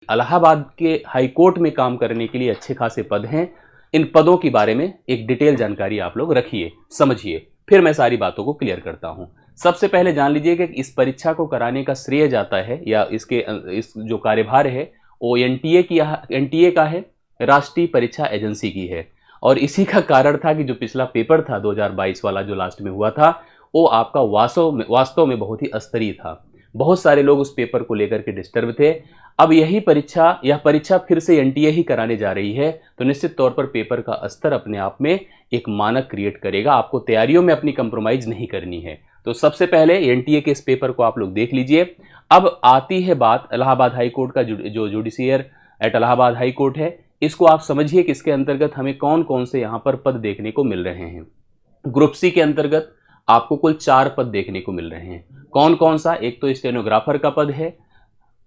इलाहाबाद के high court में काम करने के लिए अच्छे खासे पद हैं। इन पदों के बारे में एक डिटेल जानकारी आप लोग रखिए, समझिए, फिर मैं सारी बातों को क्लियर करता हूं। सबसे पहले जान लीजिए कि इस परीक्षा को कराने का श्रेय जाता है या इस जो कार्यभार है वो एनटीए का है, राष्ट्रीय परीक्षा एजेंसी की है। और इसी का कारण था कि जो पिछला पेपर था 2022 वाला जो लास्ट में हुआ था, वो आपका वास्तव में बहुत ही अस्तरीय था। बहुत सारे लोग उस पेपर को लेकर के डिस्टर्ब थे। अब यह परीक्षा फिर से एनटीए ही कराने जा रही है, तो निश्चित तौर पर पेपर का स्तर अपने आप में एक मानक क्रिएट करेगा। आपको तैयारियों में अपनी कंप्रोमाइज नहीं करनी है। तो सबसे पहले एनटीए के इस पेपर को आप लोग देख लीजिए। अब आती है बात इलाहाबाद हाई कोर्ट का, जो judiciary at Allahabad high court है, इसको आप समझिए कि इसके अंतर्गत हमें कौन कौन से यहाँ पर पद देखने को मिल रहे हैं। ग्रुप सी के अंतर्गत आपको कुल 4 पद देखने को मिल रहे हैं। कौन कौन सा? एक तो स्टेनोग्राफर का पद है,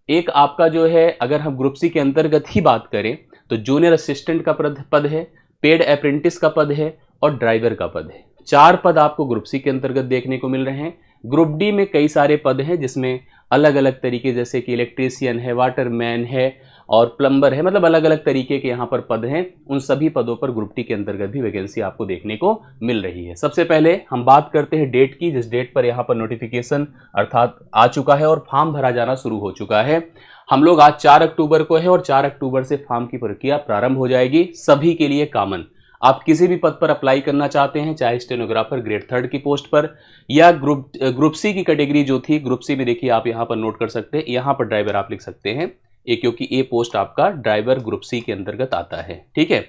एक आपका जो है, अगर हम ग्रुप सी के अंतर्गत ही बात करें तो जूनियर असिस्टेंट का पद है, पेड अप्रेंटिस का पद है और ड्राइवर का पद है। 4 पद आपको ग्रुप सी के अंतर्गत देखने को मिल रहे हैं। ग्रुप डी में कई सारे पद हैं जिसमें अलग अलग तरीके, जैसे कि इलेक्ट्रीशियन है, वाटरमैन है और प्लम्बर है, मतलब अलग अलग तरीके के यहाँ पर पद हैं। उन सभी पदों पर ग्रुप टी के अंतर्गत भी वैकेंसी आपको देखने को मिल रही है। सबसे पहले हम बात करते हैं डेट की, जिस डेट पर यहाँ पर नोटिफिकेशन अर्थात आ चुका है और फॉर्म भरा जाना शुरू हो चुका है। हम लोग आज 4 अक्टूबर को है और 4 अक्टूबर से फॉर्म की प्रक्रिया प्रारंभ हो जाएगी। सभी के लिए कॉमन, आप किसी भी पद पर अप्लाई करना चाहते हैं, चाहे स्टेनोग्राफर ग्रेड 3 की पोस्ट पर या ग्रुप सी की कैटेगरी जो थी, ग्रुप सी में देखिए आप यहाँ पर नोट कर सकते हैं, यहाँ पर ड्राइवर आप लिख सकते हैं ए, क्योंकि ए पोस्ट आपका ड्राइवर ग्रुप सी के अंतर्गत आता है। ठीक है,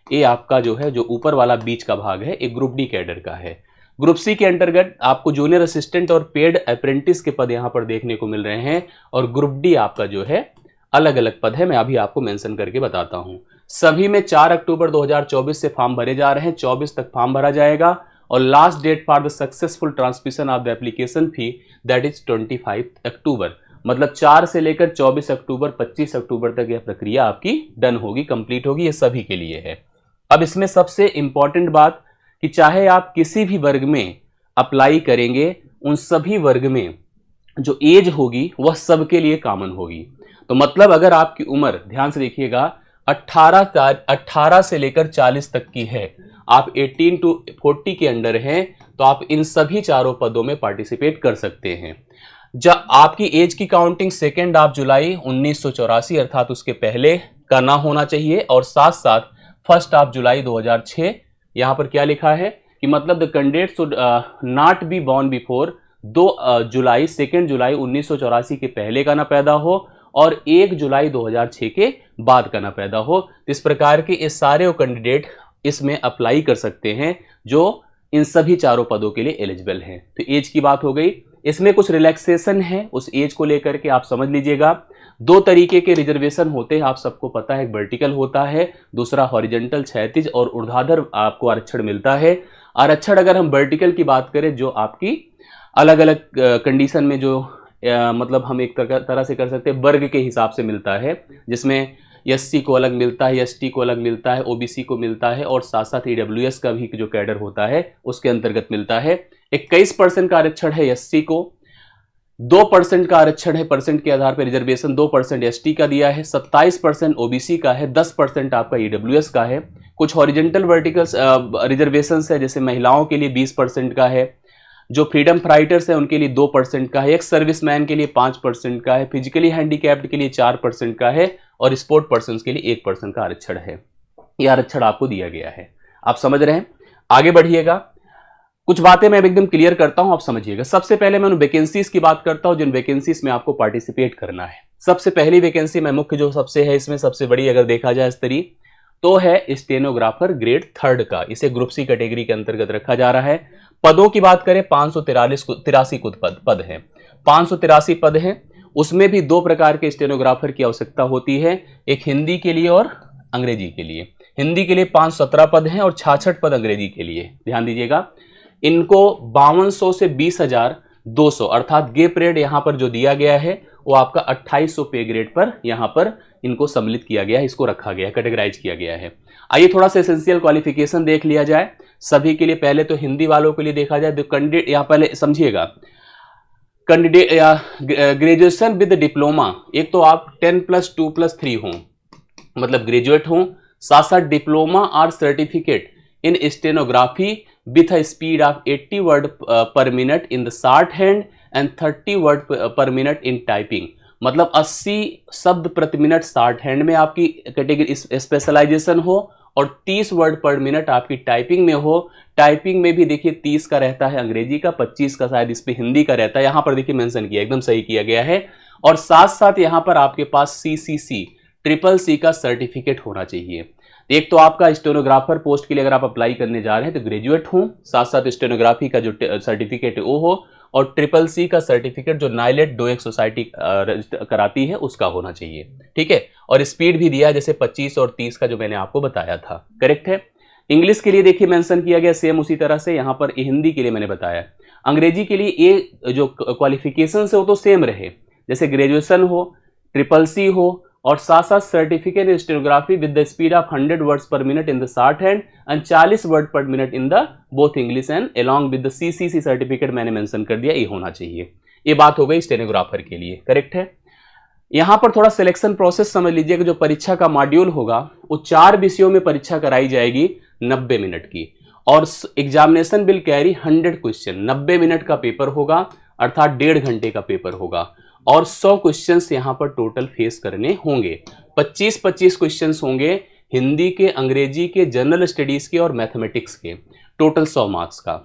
ए आपका जो है, जो ऊपर वाला बीच का भाग है, एक ग्रुप डी कैडर का है। ग्रुप सी के अंतर्गत आपको जूनियर असिस्टेंट और पेड अप्रेंटिस के पद यहाँ पर देखने को मिल रहे हैं। और ग्रुप डी आपका जो है अलग अलग पद है, मैं अभी आपको मेंशन करके बताता हूँ। सभी में 4 अक्टूबर 2024 से फॉर्म भरे जा रहे हैं, 24 तक फॉर्म भरा जाएगा और last date for the successful transmission of the application fee that is 25 October, मतलब 4 से लेकर 24 अक्टूबर 25 अक्टूबर तक यह प्रक्रिया आपकी डन होगी, कंप्लीट होगी। ये सभी के लिए है। अब इसमें सबसे इंपॉर्टेंट बात कि चाहे आप किसी भी वर्ग में अप्लाई करेंगे, उन सभी वर्ग में जो एज होगी वह सबके लिए कॉमन होगी। तो मतलब अगर आपकी उम्र, ध्यान से देखिएगा, 18 से लेकर 40 तक की है, आप 18 to 40 के अंडर हैं, तो आप इन सभी 4 पदों में पार्टिसिपेट कर सकते हैं। जब आपकी एज की काउंटिंग 2 जुलाई 1984 अर्थात उसके पहले का ना होना चाहिए, और साथ साथ 1 जुलाई 2006, यहां पर क्या लिखा है कि मतलब the candidate should not be born before 2 जुलाई 1984 के पहले का ना पैदा हो और 1 जुलाई 2006 के बाद का ना पैदा हो। इस प्रकार के ये सारे कैंडिडेट इसमें अप्लाई कर सकते हैं जो इन सभी 4 पदों के लिए एलिजिबल हैं। तो एज की बात हो गई। इसमें कुछ रिलैक्सेशन है, उस एज को लेकर के आप समझ लीजिएगा। 2 तरीके के रिजर्वेशन होते हैं, आप सबको पता है, एक वर्टिकल होता है, दूसरा हॉरिजॉन्टल क्षैतिज और ऊर्ध्वाधर आपको आरक्षण मिलता है। आरक्षण अगर हम वर्टिकल की बात करें, जो आपकी अलग अलग कंडीशन में जो मतलब हम एक तरह से कर सकते हैं वर्ग के हिसाब से मिलता है, जिसमें एससी को अलग मिलता है, एसटी को अलग मिलता है, ओबीसी को मिलता है और साथ साथ ईडब्ल्यूएस का भी जो कैडर होता है उसके अंतर्गत मिलता है। 21% का आरक्षण है एससी को, 2% का आरक्षण है परसेंट के आधार पर रिजर्वेशन, 2% एसटी का दिया है, 27% ओबीसी का है, 10% आपका ईडब्ल्यूएस का है। कुछ हॉरिजॉन्टल वर्टिकल रिजर्वेशन है, जैसे महिलाओं के लिए 20% का है, जो फ्रीडम फाइटर्स है उनके लिए 2% का है, एक्स सर्विसमैन के लिए 5% का है, फिजिकली हैंडीकैप्ड के लिए 4% का है और स्पोर्ट पर्सन के लिए 1% का आरक्षण है। यह आरक्षण आपको दिया गया है, आप समझ रहे हैं। आगे बढ़िएगा, कुछ बातें मैं एकदम क्लियर करता हूं, आप समझिएगा। सबसे पहले मैं उन वैकेंसीज की बात करता हूं जिन वैकेंसीज में आपको पार्टिसिपेट करना है। सबसे पहली वैकेंसी मैं मुख्य जो सबसे है, इसमें सबसे बड़ी अगर देखा जाए स्तरीय, तो है स्टेनोग्राफर ग्रेड 3 का। इसे ग्रुप सी कैटेगरी के अंतर्गत रखा जा रहा है। पदों की बात करें, 583 पद हैं, 583 पद हैं। उसमें भी 2 प्रकार के स्टेनोग्राफर की आवश्यकता होती है, एक हिंदी के लिए और अंग्रेजी के लिए। हिंदी के लिए 517 पद हैं और 66 पद अंग्रेजी के लिए। ध्यान दीजिएगा, इनको 5200 से 20,200 अर्थात गे पीरियड यहां पर जो दिया गया है वो आपका 2800 पे ग्रेड पर यहां पर इनको सम्मिलित किया गया है, इसको रखा गया है, कैटेगराइज किया गया है। आइए थोड़ा सा एसेंशियल क्वालिफिकेशन देख लिया जाए सभी के लिए। पहले तो हिंदी वालों के लिए देखा जाए, तो कैंडिडेट यहां पहले समझिएगा, कैंडिडेट या ग्रेजुएशन विद डिप्लोमा, एक तो आप 10+2+3 हो, मतलब ग्रेजुएट हो, साथ साथ डिप्लोमा और certificate in stenography with a speed of 80 word per minute in the short hand and 30 word per minute in typing, मतलब 80 शब्द प्रति मिनट शॉर्ट हैंड में आपकी कैटेगरी स्पेशलाइजेशन हो और 30 वर्ड पर मिनट आपकी टाइपिंग में हो। टाइपिंग में भी देखिए 30 का रहता है अंग्रेजी का, 25 का शायद इस पे हिंदी का रहता है, यहां पर देखिए मेंशन किया, एकदम सही किया गया है। और साथ साथ यहां पर आपके पास CCC CCC का सर्टिफिकेट होना चाहिए। एक तो आपका स्टेनोग्राफर पोस्ट के लिए अगर आप अप्लाई करने जा रहे हैं तो ग्रेजुएट हो, साथ साथ स्टेनोग्राफी का जो सर्टिफिकेट है वो हो, और CCC का सर्टिफिकेट जो नाइलेट डोइंग सोसाइटी कराती है उसका होना चाहिए, ठीक है। और स्पीड भी दिया है जैसे 25 और 30 का जो मैंने आपको बताया था, करेक्ट है। इंग्लिश के लिए देखिए मेंशन किया गया सेम उसी तरह से, यहां पर हिंदी के लिए मैंने बताया। अंग्रेजी के लिए ये जो क्वालिफिकेशन है वो तो सेम रहे, जैसे ग्रेजुएशन हो, CCC हो, और साथ साथ certificate in stenography with the speed of 100 words पर minute in the short hand and 40 word per minute in the both English and along with the CCC certificate मैंने मेंशन कर दिया, ये होना चाहिए। ये बात हो गई स्टेनोग्राफर के लिए, करेक्ट है। यहां पर थोड़ा सिलेक्शन प्रोसेस समझ लीजिए कि जो परीक्षा का मॉड्यूल होगा वो 4 विषयों में परीक्षा कराई जाएगी 90 मिनट की, और examination will carry 100 question. 90 minute का पेपर होगा, अर्थात 1.5 घंटे का पेपर होगा, और 100 क्वेश्चंस यहां पर टोटल फेस करने होंगे। 25-25 क्वेश्चंस होंगे हिंदी के, अंग्रेजी के, जनरल स्टडीज के और मैथमेटिक्स के, टोटल 100 मार्क्स का।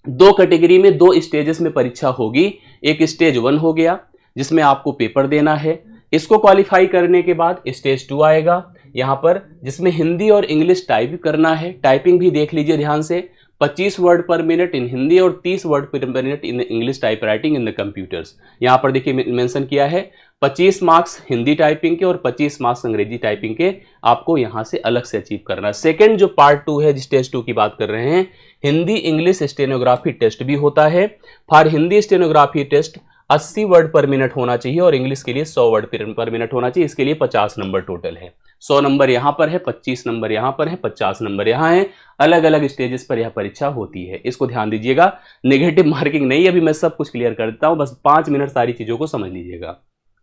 2 कैटेगरी में 2 स्टेजेस में परीक्षा होगी। एक स्टेज 1 हो गया जिसमें आपको पेपर देना है, इसको क्वालिफाई करने के बाद स्टेज 2 आएगा यहां पर, जिसमें हिंदी और इंग्लिश टाइप करना है। टाइपिंग भी देख लीजिए ध्यान से, 25 word per minute in Hindi और 30 word per minute in English type writing in the computers. यहां पर देखिए मेंशन किया है 25 मार्क्स हिंदी टाइपिंग के और 25 मार्क्स अंग्रेजी टाइपिंग के आपको यहां से अलग से अचीव करना है। सेकंड जो पार्ट 2 है, स्टेज 2 की बात कर रहे हैं, हिंदी इंग्लिश स्टेनोग्राफी टेस्ट भी होता है। For Hindi stenography test 80 word per minute होना चाहिए और इंग्लिश के लिए 100 वर्ड पर मिनट होना चाहिए। इसके लिए 50 नंबर टोटल है, 100 नंबर यहां पर है, 25 नंबर यहां पर है, 50 नंबर यहां है। अलग अलग स्टेजेस पर यह परीक्षा होती है, इसको ध्यान दीजिएगा। नेगेटिव मार्किंग नहीं, अभी मैं सब कुछ क्लियर कर देता हूं, बस 5 मिनट सारी चीजों को समझ लीजिएगा।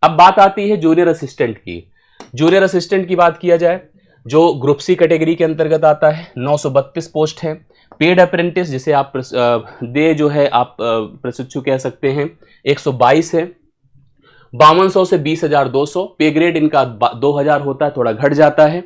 अब बात आती है जूनियर असिस्टेंट की। जूनियर असिस्टेंट की बात किया जाए, जो ग्रुप सी कैटेगरी के अंतर्गत आता है, 932 पोस्ट है। पेड अप्रेंटिस जिसे आप जो है आप प्रशिक्षु कह सकते हैं, 122 है। 5200 से 20,200। पे ग्रेड इनका 2000 होता है, थोड़ा घट जाता है।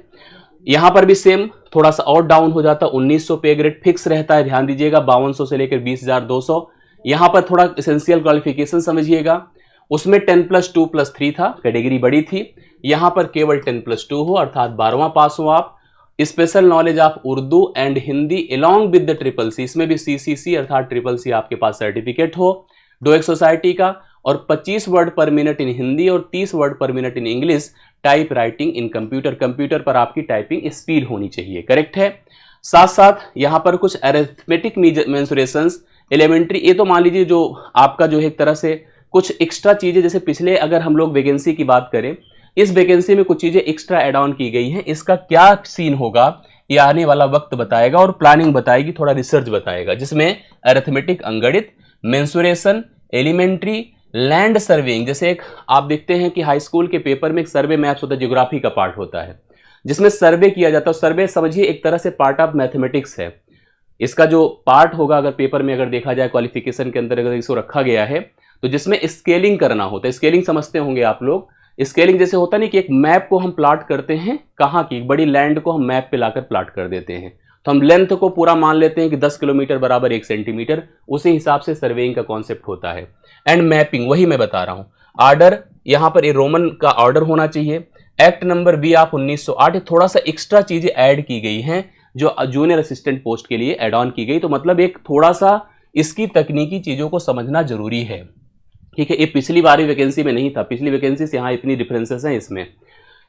यहां पर भी सेम, थोड़ा सा और डाउन हो जाता है, 1900 पे ग्रेड फिक्स रहता है, ध्यान दीजिएगा। 5200 से लेकर 20,200। यहां पर थोड़ा एसेंशियल क्वालिफिकेशन समझिएगा, उसमें 10+2+3 था, कैटेगरी बड़ी थी। यहां पर केवल 10+2 हो, अर्थात 12वां पास हो आप। Special knowledge of Urdu and Hindi along with the CCC, इसमें भी CCC अर्थात CCC आपके पास सर्टिफिकेट हो डोइंग सोसाइटी का, और 25 word per minute in Hindi और 30 word per minute in English type writing in computer. Computer पर आपकी टाइपिंग स्पीड होनी चाहिए, करेक्ट है। साथ साथ यहां पर कुछ अरिथमेटिक मेंसुरेशंस एलिमेंट्री, ये तो मान लीजिए जो आपका जो है एक तरह से कुछ एक्स्ट्रा चीजें, जैसे पिछले अगर हम लोग वैकेंसी की बात करें, इस वैकेंसी में कुछ चीजें एक्स्ट्रा एड ऑन की गई हैं। इसका क्या सीन होगा ये आने वाला वक्त बताएगा, और प्लानिंग बताएगी, थोड़ा रिसर्च बताएगा, जिसमें अरिथमेटिक अंगणित, मेंसुरेशन, एलिमेंट्री, लैंड सर्वेइंग। जैसे एक आप देखते हैं कि हाई स्कूल के पेपर में एक सर्वे मैथ्स होता है, ज्योग्राफी का पार्ट होता है, जिसमें सर्वे किया जाता है। सर्वे समझिए एक तरह से पार्ट ऑफ मैथमेटिक्स है। इसका जो पार्ट होगा अगर पेपर में अगर देखा जाए क्वालिफिकेशन के अंदर अगर इसको रखा गया है, तो जिसमें स्केलिंग करना होता है। स्केलिंग समझते होंगे आप लोग, स्केलिंग जैसे होता नहीं कि एक मैप को हम प्लॉट करते हैं, कहाँ की बड़ी लैंड को हम मैप पे लाकर प्लॉट कर देते हैं, तो हम लेंथ को पूरा मान लेते हैं कि 10 किलोमीटर बराबर 1 सेंटीमीटर, उसी हिसाब से सर्वेइंग का कॉन्सेप्ट होता है। एंड मैपिंग, वही मैं बता रहा हूं। ऑर्डर, यहां पर ये रोमन का ऑर्डर होना चाहिए। एक्ट नंबर बी ऑफ 1908, थोड़ा सा एक्स्ट्रा चीजें ऐड की गई हैं जो जूनियर असिस्टेंट पोस्ट के लिए एड ऑन की गई, तो मतलब एक थोड़ा सा इसकी तकनीकी चीजों को समझना जरूरी है, ठीक है। ये पिछली बार वैकेंसी में नहीं था, पिछली वैकेंसी से यहाँ इतनी डिफरेंसेस हैं इसमें।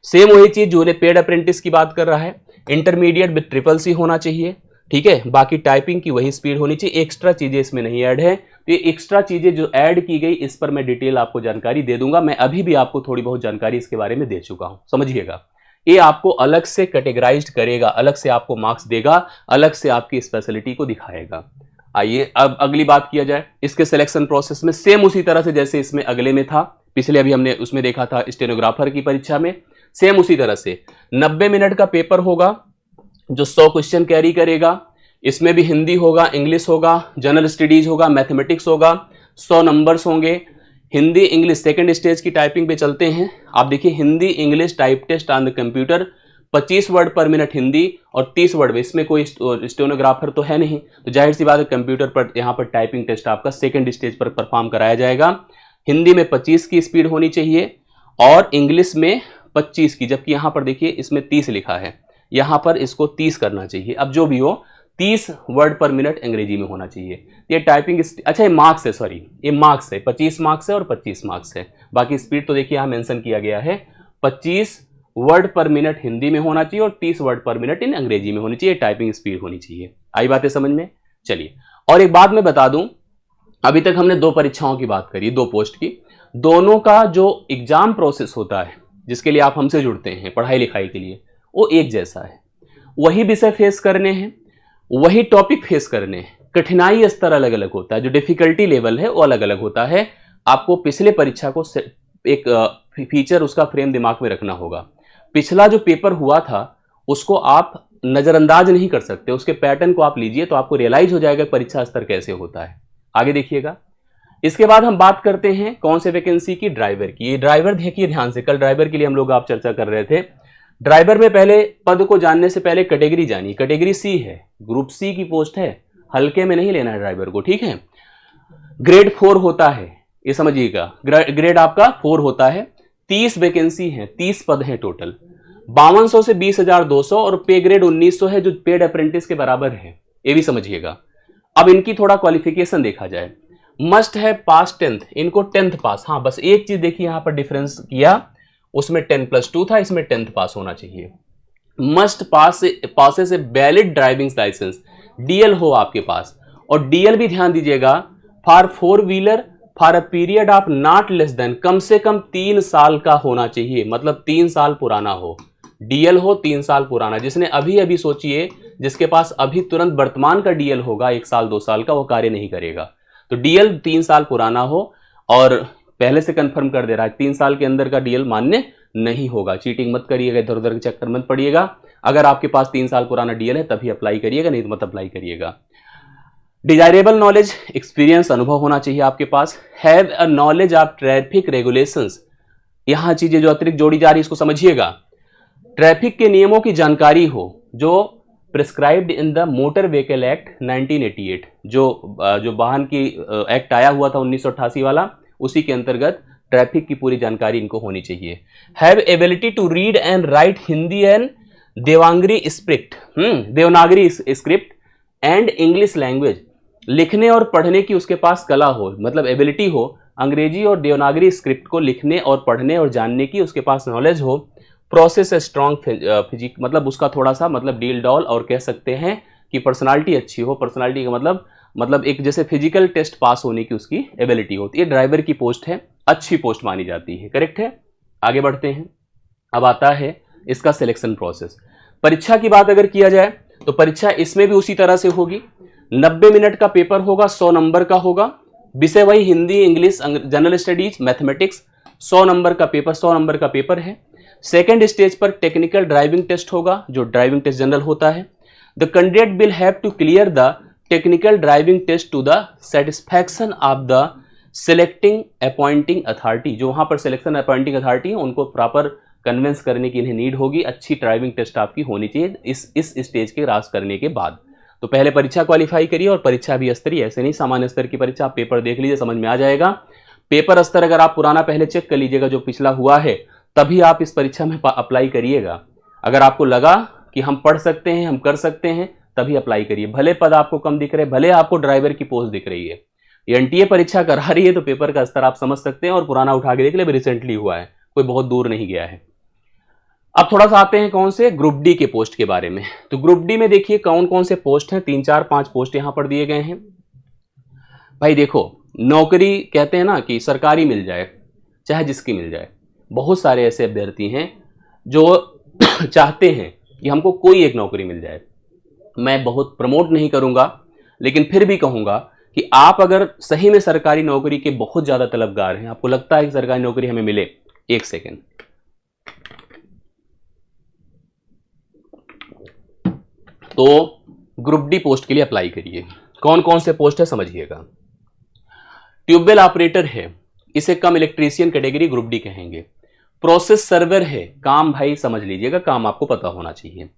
सेम वही चीज जो पेड अप्रेंटिस की बात कर रहा है, इंटरमीडिएट विद CCC होना चाहिए, ठीक है। बाकी टाइपिंग की वही स्पीड होनी चाहिए, एक्स्ट्रा चीजें इसमें नहीं ऐड है। तो ये एक्स्ट्रा चीजें जो ऐड की गई, इस पर मैं डिटेल आपको जानकारी दे दूंगा। मैं अभी भी आपको थोड़ी बहुत जानकारी इसके बारे में दे चुका हूं, समझिएगा। ये आपको अलग से कैटेगराइज्ड करेगा, अलग से आपको मार्क्स देगा, अलग से आपकी स्पेशलिटी को दिखाएगा। आइए अब अगली बात किया जाए इसके सिलेक्शन प्रोसेस में। सेम उसी तरह से जैसे इसमें अगले में था, पिछले अभी हमने उसमें देखा था स्टेनोग्राफर की परीक्षा में, सेम उसी तरह से 90 मिनट का पेपर होगा जो 100 क्वेश्चन कैरी करेगा। इसमें भी हिंदी होगा, इंग्लिश होगा, जनरल स्टडीज होगा, मैथमेटिक्स होगा, 100 नंबर्स होंगे। हिंदी इंग्लिश सेकंड स्टेज की टाइपिंग पे चलते हैं। आप देखिए Hindi English type test on the computer, 25 word per minute Hindi और 30 वर्ड में, इसमें कोई स्टेनोग्राफर तो है नहीं, तो जाहिर सी बात है कंप्यूटर पर यहाँ पर टाइपिंग टेस्ट आपका सेकंड स्टेज पर परफॉर्म कराया जाएगा। हिंदी में 25 की स्पीड होनी चाहिए और इंग्लिश में 25 की, जबकि यहाँ पर देखिए इसमें 30 लिखा है, यहाँ पर इसको 30 करना चाहिए। अब जो भी हो 30 वर्ड पर मिनट अंग्रेजी में होना चाहिए। ये टाइपिंग, अच्छा ये मार्क्स है, सॉरी ये मार्क्स है, 25 मार्क्स है और 25 मार्क्स है। बाकी स्पीड तो देखिए यहाँ मेंशन किया गया है, 25 वर्ड पर मिनट हिंदी में होना चाहिए और 30 वर्ड पर मिनट इन अंग्रेजी में होनी चाहिए, टाइपिंग स्पीड होनी चाहिए। आई बातें समझ में? चलिए, और एक बात मैं बता दूं, अभी तक हमने 2 परीक्षाओं की बात करी, 2 पोस्ट की, दोनों का जो एग्जाम प्रोसेस होता है जिसके लिए आप हमसे जुड़ते हैं पढ़ाई लिखाई के लिए, वो एक जैसा है। वही विषय फेस करने हैं, वही टॉपिक फेस करने हैं, कठिनाई स्तर अलग अलग होता है, जो डिफिकल्टी लेवल है वो अलग अलग होता है। आपको पिछले परीक्षा को एक फीचर उसका फ्रेम दिमाग में रखना होगा। पिछला जो पेपर हुआ था उसको आप नजरअंदाज नहीं कर सकते, उसके पैटर्न को आप लीजिए तो आपको रियलाइज हो जाएगा परीक्षा स्तर कैसे होता है। आगे देखिएगा, इसके बाद हम बात करते हैं कौन से वैकेंसी की, ड्राइवर की। ये ड्राइवर देखिए ध्यान से, कल ड्राइवर के लिए हम लोग आप चर्चा कर रहे थे। ड्राइवर में पहले पद को जानने से पहले कैटेगरी जानिए। कैटेगरी सी है, ग्रुप सी की पोस्ट है, हल्के में नहीं लेना है ड्राइवर को, ठीक है। ग्रेड 4 होता है, ये समझिएगा, ग्रेड आपका 4 होता है। 30 वैकेंसी है, 30 पद हैं टोटल, 5200 से 20,200 और पे ग्रेड 1900 है जो पेड अप्रेंटिस के बराबर है, ये भी समझिएगा। अब इनकी थोड़ा क्वालिफिकेशन देखा जाए, मस्ट है पास 10th, इनको 10th पास। हाँ बस एक चीज देखिए यहाँ पर डिफरेंस किया, उसमें 10+2 था, इसमें 10th पास होना चाहिए। Must passes a valid driving licence, DL हो आपके पास, और डीएल भी ध्यान दीजिएगा for 4 wheeler for a period of not less than, कम से कम 3 साल का होना चाहिए, मतलब 3 साल पुराना हो, डीएल हो 3 साल पुराना। जिसने अभी अभी सोचिए, जिसके पास अभी तुरंत वर्तमान का डीएल होगा 1 साल 2 साल का, वो कार्य नहीं करेगा। तो डीएल 3 साल पुराना हो, और पहले से कंफर्म कर दे रहा है 3 साल के अंदर का डीएल मान्य नहीं होगा। चीटिंग मत करिएगा, इधर उधर के चक्कर मत पड़िएगा। अगर आपके पास 3 साल पुराना डीएल है तभी अप्लाई करिएगा, नहीं तो मत अप्लाई करिएगा। डिजायरेबल नॉलेज, एक्सपीरियंस, अनुभव होना चाहिए आपके पास। Have a knowledge of traffic regulations, यहां चीजें जो अतिरिक्त जोड़ी जा रही है इसको समझिएगा। ट्रैफिक के नियमों की जानकारी हो जो prescribed in the motor vehicle act 1988, जो वाहन की एक्ट आया हुआ था 1988 वाला, उसी के अंतर्गत ट्रैफिक की पूरी जानकारी इनको होनी चाहिए। Have ability to read and write Hindi and Devanagari script and English language, लिखने और पढ़ने की उसके पास कला हो, मतलब एबिलिटी हो, अंग्रेजी और देवनागरी स्क्रिप्ट को लिखने और पढ़ने और जानने की उसके पास नॉलेज हो। प्रोसेस स्ट्रॉन्ग फिजिक, मतलब उसका थोड़ा सा मतलब डील डॉल, और कह सकते हैं कि पर्सनालिटी अच्छी हो। पर्सनालिटी का मतलब एक जैसे फिजिकल टेस्ट पास होने की उसकी एबिलिटी होती है। ड्राइवर की पोस्ट है, अच्छी पोस्ट मानी जाती है, करेक्ट है। आगे बढ़ते हैं, अब आता है इसका सिलेक्शन प्रोसेस। परीक्षा की बात अगर किया जाए तो परीक्षा इसमें भी उसी तरह से होगी। 90 मिनट का पेपर होगा, 100 नंबर का होगा। विषय वही Hindi English general studies mathematics, 100 number का पेपर, 100 नंबर का पेपर है। सेकेंड स्टेज पर टेक्निकल ड्राइविंग टेस्ट होगा, जो ड्राइविंग टेस्ट जनरल होता है। The candidate will have to clear the technical driving test to the satisfaction of the selecting appointing authority, जो वहां पर सिलेक्शन अपॉइंटिंग अथॉरिटी है उनको प्रॉपर कन्विंस करने की इन्हें नीड होगी। अच्छी ड्राइविंग टेस्ट आपकी होनी चाहिए इस स्टेज के क्रॉस करने के बाद। तो पहले परीक्षा क्वालिफाई करिए, और परीक्षा भी स्तरीय, ऐसे नहीं सामान्य स्तर की परीक्षा, आप पेपर देख लीजिए समझ में आ जाएगा। पेपर स्तर अगर आप पुराना पहले चेक कर लीजिएगा जो पिछला हुआ है, तभी आप इस परीक्षा में अप्लाई करिएगा। अगर आपको लगा कि हम पढ़ सकते हैं, हम कर सकते हैं, तभी अप्लाई करिए। भले पद आपको कम दिख रहे, भले आपको ड्राइवर की पोस्ट दिख रही है, एनटीए परीक्षा करा रही है, तो पेपर का स्तर आप समझ सकते हैं। और पुराना उठा के देख ले, रिसेंटली हुआ है, कोई बहुत दूर नहीं गया है। अब थोड़ा सा आते हैं कौन से ग्रुप डी के पोस्ट के बारे में। तो ग्रुप डी में देखिए कौन कौन से पोस्ट हैं, 3 4 5 पोस्ट यहां पर दिए गए हैं। भाई देखो, नौकरी कहते हैं ना कि सरकारी मिल जाए चाहे जिसकी मिल जाए, बहुत सारे ऐसे अभ्यर्थी हैं जो चाहते हैं कि हमको कोई एक नौकरी मिल जाए। मैं बहुत प्रमोट नहीं करूंगा, लेकिन फिर भी कहूंगा कि आप अगर सही में सरकारी नौकरी के बहुत ज्यादा तलबगार हैं, आपको लगता है कि सरकारी नौकरी हमें मिले, एक सेकेंड, तो ग्रुप डी पोस्ट के लिए अप्लाई करिए। कौन कौन से पोस्ट है समझिएगा। ट्यूबवेल ऑपरेटर है, इसे कम इलेक्ट्रीशियन कैटेगरी ग्रुप डी कहेंगे। प्रोसेस सर्वर है, काम भाई समझ लीजिएगा, काम आपको पता होना चाहिए।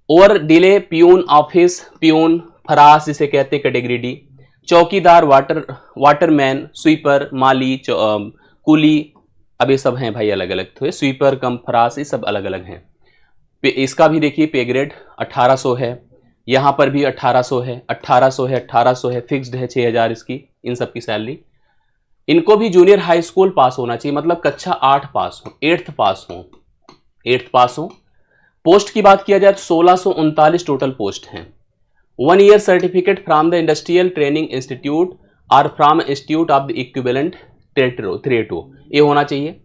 ओवर डिले प्यून ऑफिस, प्यून फरास जिसे कहते कैटेगरी डी। चौकीदार, वाटरमैन, स्वीपर, माली, कुली, अब ये सब हैं भाई अलग अलग, तो स्वीपर कम फरास ये सब अलग अलग हैं। इसका भी देखिए पे ग्रेड 1800 है, यहां पर भी 1800 है, 1800 है, 1800 है, फिक्स्ड है 6000 इसकी, इन सब की सैलरी। इनको भी जूनियर हाई स्कूल पास होना चाहिए, मतलब कक्षा 8 पास हो, 8th पास हो। पोस्ट की बात किया जाए तो 1639 टोटल पोस्ट हैं। 1 year certificate from the industrial training institute और from institute of the equivalent ट्रेटो, ये होना चाहिए।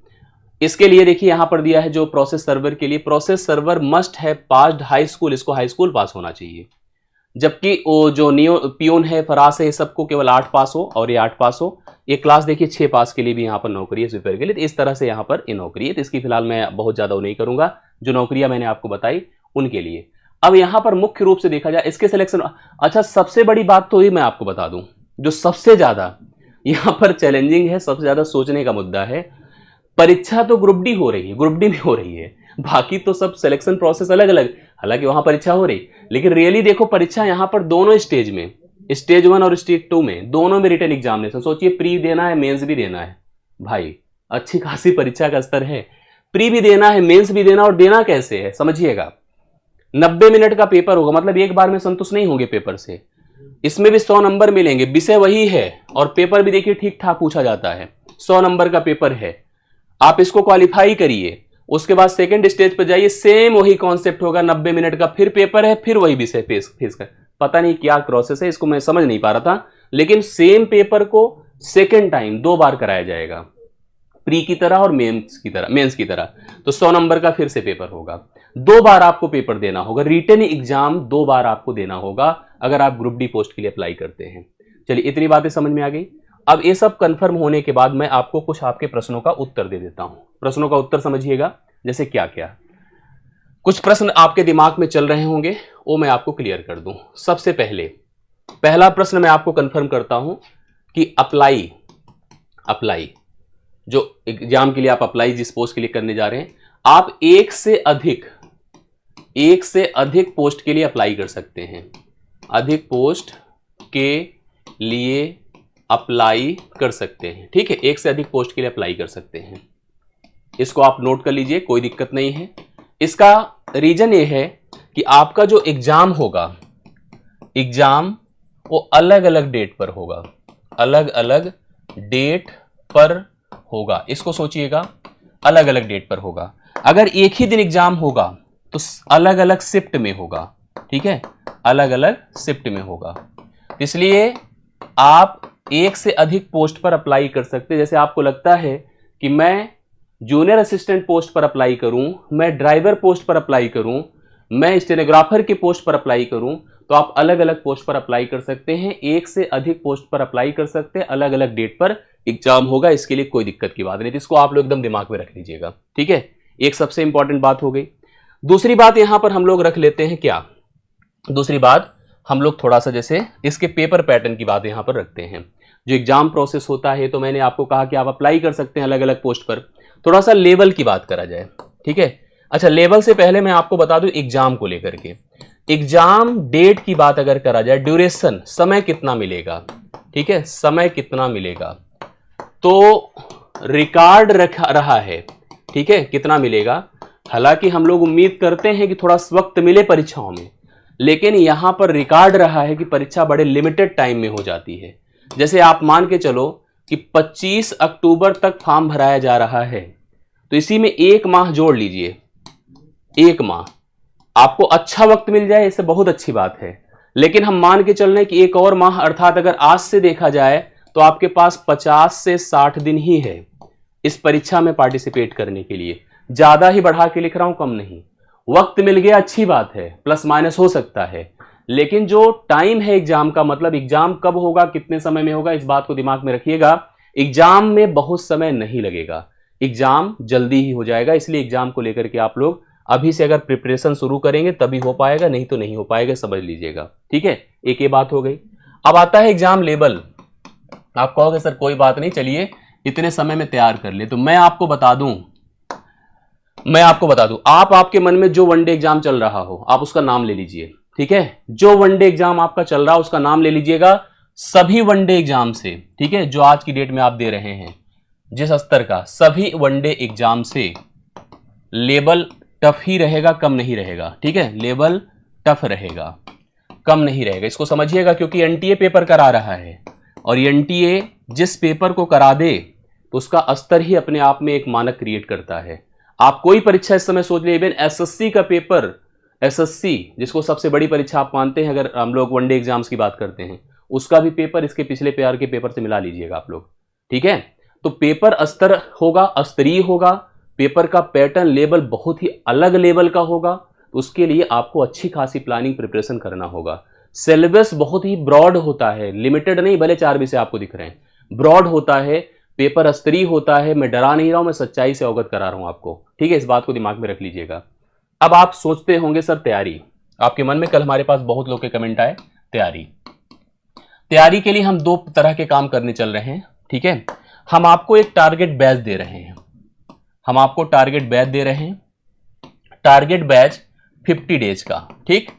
इसके लिए देखिए यहां पर दिया है जो प्रोसेस सर्वर के लिए, प्रोसेस सर्वर मस्ट है पास्ड हाई स्कूल, इसको हाई स्कूल पास होना चाहिए। जबकि वो जो नियो पियोन है, फरास है, सबको केवल 8 पास हो और ये 8 पास हो। ये क्लास देखिए 6 पास के लिए भी यहाँ पर नौकरी है स्वीपर के लिए, तो इस तरह से यहाँ पर ये नौकरी है। तो इसकी फिलहाल मैं बहुत ज़्यादा नहीं करूँगा, जो नौकरियाँ मैंने आपको बताई उनके लिए। अब यहाँ पर मुख्य रूप से देखा जाए इसके सिलेक्शन, अच्छा सबसे बड़ी बात तो ये मैं आपको बता दूँ, जो सबसे ज़्यादा यहाँ पर चैलेंजिंग है, सबसे ज़्यादा सोचने का मुद्दा है, परीक्षा तो ग्रुप डी हो रही है, ग्रुप डी में हो रही है, बाकी तो सब सिलेक्शन प्रोसेस अलग अलग, हालांकि वहां परीक्षा हो रही, लेकिन रियली देखो परीक्षा यहां पर दोनों स्टेज में, स्टेज 1 और स्टेज 2 में, दोनों में रिटन एग्जामिनेशन। सोचिए प्री देना है, मेंस भी देना है भाई, अच्छी खासी परीक्षा का स्तर है। प्री भी देना है, मेंस भी देना, और देना कैसे है समझिएगा। 90 मिनट का पेपर होगा, मतलब एक बार में संतुष्ट नहीं होंगे पेपर से, इसमें भी 100 नंबर मिलेंगे, विषय वही है और पेपर भी देखिए ठीक ठाक पूछा जाता है। 100 नंबर का पेपर है, आप इसको क्वालिफाई करिए, उसके बाद सेकंड स्टेज पर जाइए, सेम वही कॉन्सेप्ट होगा, 90 मिनट का फिर पेपर है, फिर वही विषय फेस कर, पता नहीं क्या प्रोसेस है, इसको मैं समझ नहीं पा रहा था, लेकिन सेम पेपर को सेकंड टाइम 2 बार कराया जाएगा, प्री की तरह और मेंस की तरह। तो 100 नंबर का फिर से पेपर होगा, 2 बार आपको पेपर देना होगा, रिटन एग्जाम 2 बार आपको देना होगा अगर आप ग्रुप डी पोस्ट के लिए अप्लाई करते हैं। चलिए इतनी बातें समझ में आ गई। अब ये सब कंफर्म होने के बाद मैं आपको कुछ आपके प्रश्नों का उत्तर दे देता हूं। प्रश्नों का उत्तर समझिएगा, जैसे क्या क्या कुछ प्रश्न आपके दिमाग में चल रहे होंगे, वो मैं आपको क्लियर कर दूं। सबसे पहला प्रश्न मैं आपको कंफर्म करता हूं कि अप्लाई जो एग्जाम के लिए आप अप्लाई जिस पोस्ट के लिए करने जा रहे हैं, आप एक से अधिक पोस्ट के लिए अप्लाई कर सकते हैं, अधिक पोस्ट के लिए अप्लाई कर सकते हैं, ठीक है, एक से अधिक पोस्ट के लिए अप्लाई कर सकते हैं। इसको आप नोट कर लीजिए, कोई दिक्कत नहीं है। इसका रीजन ये है कि आपका जो एग्जाम होगा, एग्जाम वो अलग अलग डेट पर होगा, अलग अलग डेट पर होगा, इसको सोचिएगा, अलग अलग डेट पर होगा। अगर एक ही दिन एग्जाम होगा तो अलग अलग शिफ्ट में होगा, ठीक है, अलग अलग शिफ्ट में होगा। इसलिए आप एक से अधिक पोस्ट पर अप्लाई कर सकते हैं। जैसे आपको लगता है कि मैं जूनियर असिस्टेंट पोस्ट पर अप्लाई करूं, मैं ड्राइवर पोस्ट पर अप्लाई करूं, मैं स्टेनोग्राफर की पोस्ट पर अप्लाई करूं, तो आप अलग अलग पोस्ट पर अप्लाई कर सकते हैं, एक से अधिक पोस्ट पर अप्लाई कर सकते हैं, अलग अलग डेट पर एग्जाम होगा, इसके लिए कोई दिक्कत की बात नहीं। इसको आप लोग एकदम दिमाग में रख लीजिएगा, ठीक है, एक सबसे इंपॉर्टेंट बात हो गई। दूसरी बात यहां पर हम लोग रख लेते हैं, क्या दूसरी बात, हम लोग थोड़ा सा जैसे इसके पेपर पैटर्न की बात यहां पर रखते हैं। जो एग्जाम प्रोसेस होता है, तो मैंने आपको कहा कि आप अप्लाई कर सकते हैं अलग अलग पोस्ट पर। थोड़ा सा लेवल की बात करा जाए, ठीक है। अच्छा, लेवल से पहले मैं आपको बता दूं एग्जाम को लेकर के, एग्जाम डेट की बात अगर करा जाए, ड्यूरेशन, समय कितना मिलेगा, ठीक है, समय कितना मिलेगा, तो रिकॉर्ड रहा है, ठीक है, कितना मिलेगा। हालांकि हम लोग उम्मीद करते हैं कि थोड़ा वक्त मिले परीक्षाओं में, लेकिन यहां पर रिकॉर्ड रहा है कि परीक्षा बड़े लिमिटेड टाइम में हो जाती है। जैसे आप मान के चलो कि 25 अक्टूबर तक फॉर्म भराया जा रहा है, तो इसी में 1 माह जोड़ लीजिए, 1 माह आपको अच्छा वक्त मिल जाए, इससे बहुत अच्छी बात है। लेकिन हम मान के चल रहे हैं कि 1 और माह, अर्थात अगर आज से देखा जाए तो आपके पास 50 से 60 दिन ही है इस परीक्षा में पार्टिसिपेट करने के लिए। ज्यादा ही बढ़ा के लिख रहा हूं, कम नहीं। वक्त मिल गया अच्छी बात है, प्लस माइनस हो सकता है, लेकिन जो टाइम है एग्जाम का, मतलब एग्जाम कब होगा, कितने समय में होगा, इस बात को दिमाग में रखिएगा। एग्जाम में बहुत समय नहीं लगेगा, एग्जाम जल्दी ही हो जाएगा। इसलिए एग्जाम को लेकर के आप लोग अभी से अगर प्रिपरेशन शुरू करेंगे तभी हो पाएगा, नहीं तो नहीं हो पाएगा, समझ लीजिएगा। ठीक है, एक ये बात हो गई। अब आता है एग्जाम लेवल। आप कहोगे सर कोई बात नहीं, चलिए इतने समय में तैयार कर ले। तो मैं आपको बता दूं, आप आपके मन में जो वनडे एग्जाम चल रहा हो आप उसका नाम ले लीजिए। ठीक है, जो वनडे एग्जाम आपका चल रहा है उसका नाम ले लीजिएगा। सभी वनडे एग्जाम से, ठीक है, जो आज की डेट में आप दे रहे हैं जिस स्तर का, सभी वनडे एग्जाम से लेवल टफ ही रहेगा, कम नहीं रहेगा। ठीक है, लेवल टफ रहेगा, कम नहीं रहेगा, इसको समझिएगा। क्योंकि एनटीए पेपर करा रहा है और एनटीए जिस पेपर को करा दे तो उसका स्तर ही अपने आप में एक मानक क्रिएट करता है। आप कोई परीक्षा इस समय सोच लीजिए, इवन एसएससी का पेपर, एसएससी जिसको सबसे बड़ी परीक्षा आप मानते हैं अगर हम लोग वनडे एग्जाम्स की बात करते हैं, उसका भी पेपर इसके पिछले पेपर के पेपर से मिला लीजिएगा आप लोग। ठीक है, तो पेपर अस्तर होगा, स्तरीय होगा, पेपर का पैटर्न लेवल बहुत ही अलग लेवल का होगा। तो उसके लिए आपको अच्छी खासी प्लानिंग प्रिपरेशन करना होगा। सिलेबस बहुत ही ब्रॉड होता है, लिमिटेड नहीं, भले 4 विषय आपको दिख रहे हैं, ब्रॉड होता है, पेपर स्तरीय होता है। मैं डरा नहीं रहा हूं, मैं सच्चाई से अवगत करा रहा हूं आपको। ठीक है, इस बात को दिमाग में रख लीजिएगा। अब आप सोचते होंगे सर तैयारी, आपके मन में कल हमारे पास बहुत लोग के कमेंट आए, तैयारी के लिए हम 2 तरह के काम करने चल रहे हैं। ठीक है, हम आपको एक टारगेट बैच दे रहे हैं, टारगेट बैच 50 डेज का। ठीक,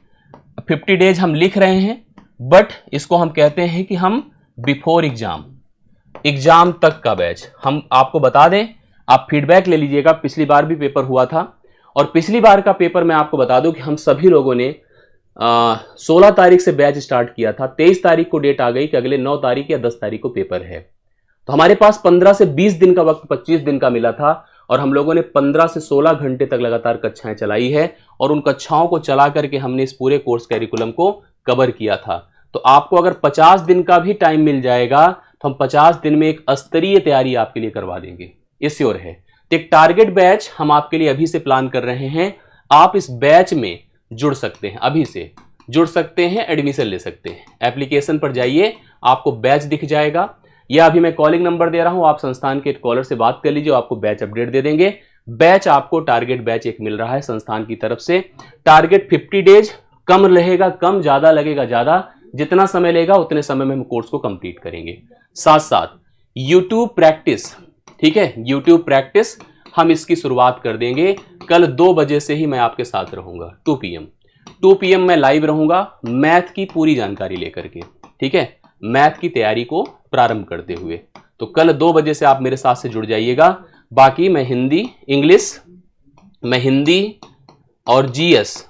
50 डेज हम लिख रहे हैं, बट इसको हम कहते हैं कि हम बिफोर एग्जाम तक का बैच। हम आपको बता दें, आप फीडबैक ले लीजिएगा। पिछली बार भी पेपर हुआ था और पिछली बार का पेपर मैं आपको बता दूं कि हम सभी लोगों ने 16 तारीख से बैच स्टार्ट किया था। 23 तारीख को डेट आ गई कि अगले 9 तारीख या 10 तारीख को पेपर है। तो हमारे पास 15 से 20 दिन का वक्त, 25 दिन का मिला था और हम लोगों ने 15 से 16 घंटे तक लगातार कक्षाएं चलाई है और उन कक्षाओं को चला करके हमने इस पूरे कोर्स कैरिकुलम को कवर किया था। तो आपको अगर 50 दिन का भी टाइम मिल जाएगा तो हम 50 दिन में एक स्तरीय तैयारी आपके लिए करवा देंगे, ये श्योर है। तो एक टारगेट बैच हम आपके लिए अभी से प्लान कर रहे हैं। आप इस बैच में जुड़ सकते हैं, अभी से जुड़ सकते हैं, एडमिशन ले सकते हैं। एप्लीकेशन पर जाइए, आपको बैच दिख जाएगा, या अभी मैं कॉलिंग नंबर दे रहा हूं, आप संस्थान के कॉलर से बात कर लीजिए, आपको बैच अपडेट दे देंगे। बैच आपको टारगेट बैच एक मिल रहा है संस्थान की तरफ से। टारगेट 50 डेज, कम रहेगा कम, ज्यादा लगेगा ज्यादा, जितना समय लेगा उतने समय में हम कोर्स को कंप्लीट करेंगे। साथ साथ यूट्यूब प्रैक्टिस, ठीक है, यूट्यूब प्रैक्टिस हम इसकी शुरुआत कर देंगे। कल 2 बजे से ही मैं आपके साथ रहूंगा, 2 PM मैं लाइव रहूंगा, मैथ की पूरी जानकारी लेकर के। ठीक है, मैथ की तैयारी को प्रारंभ करते हुए। तो कल 2 बजे से आप मेरे साथ से जुड़ जाइएगा। बाकी मैं हिंदी, इंग्लिश, मैं हिंदी और जीएस,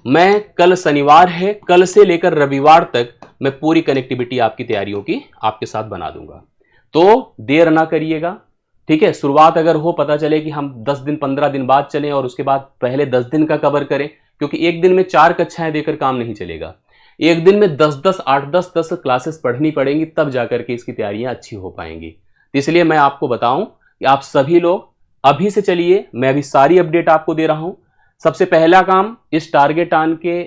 मैं कल शनिवार है, कल से लेकर रविवार तक मैं पूरी कनेक्टिविटी आपकी तैयारियों की आपके साथ बना दूंगा। तो देर ना करिएगा। ठीक है, शुरुआत अगर हो, पता चले कि हम 10 दिन 15 दिन बाद चलें और उसके बाद पहले 10 दिन का कवर करें, क्योंकि एक दिन में 4 कक्षाएं देकर काम नहीं चलेगा। एक दिन में 10-10, 8-10 क्लासेस पढ़नी पड़ेंगी, तब जाकर के इसकी तैयारियां अच्छी हो पाएंगी। तो इसलिए मैं आपको बताऊं कि आप सभी लोग अभी से चलिए, मैं अभी सारी अपडेट आपको दे रहा हूं। सबसे पहला काम, इस टारगेट आन के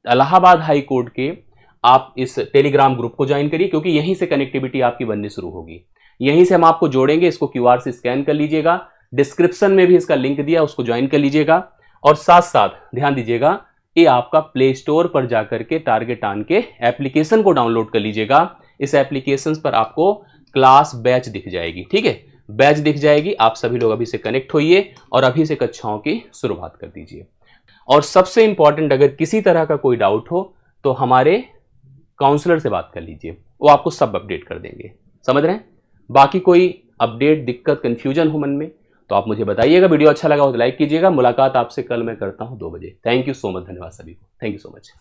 इलाहाबाद हाई कोर्ट के आप इस टेलीग्राम ग्रुप को ज्वाइन करिए, क्योंकि यहीं से कनेक्टिविटी आपकी बननी शुरू होगी। यहीं से हम आपको जोड़ेंगे, इसको QR से स्कैन कर लीजिएगा, डिस्क्रिप्शन में भी इसका लिंक दिया, उसको ज्वाइन कर लीजिएगा। और साथ साथ ध्यान दीजिएगा, ये आपका प्ले स्टोर पर जाकर के टारगेट आन के एप्लीकेशन को डाउनलोड कर लीजिएगा। इस एप्लीकेशन पर आपको क्लास बैच दिख जाएगी। ठीक है, बैच दिख जाएगी। आप सभी लोग अभी से कनेक्ट होइए और अभी से कक्षाओं की शुरुआत कर दीजिए। और सबसे इंपॉर्टेंट, अगर किसी तरह का कोई डाउट हो तो हमारे काउंसलर से बात कर लीजिए, वो आपको सब अपडेट कर देंगे। समझ रहे हैं? बाकी कोई अपडेट, दिक्कत, कंफ्यूजन हो मन में तो आप मुझे बताइएगा। वीडियो अच्छा लगा हो तो लाइक कीजिएगा। मुलाकात आपसे कल मैं करता हूं 2 बजे। थैंक यू सो मच, धन्यवाद सभी को, थैंक यू सो मच।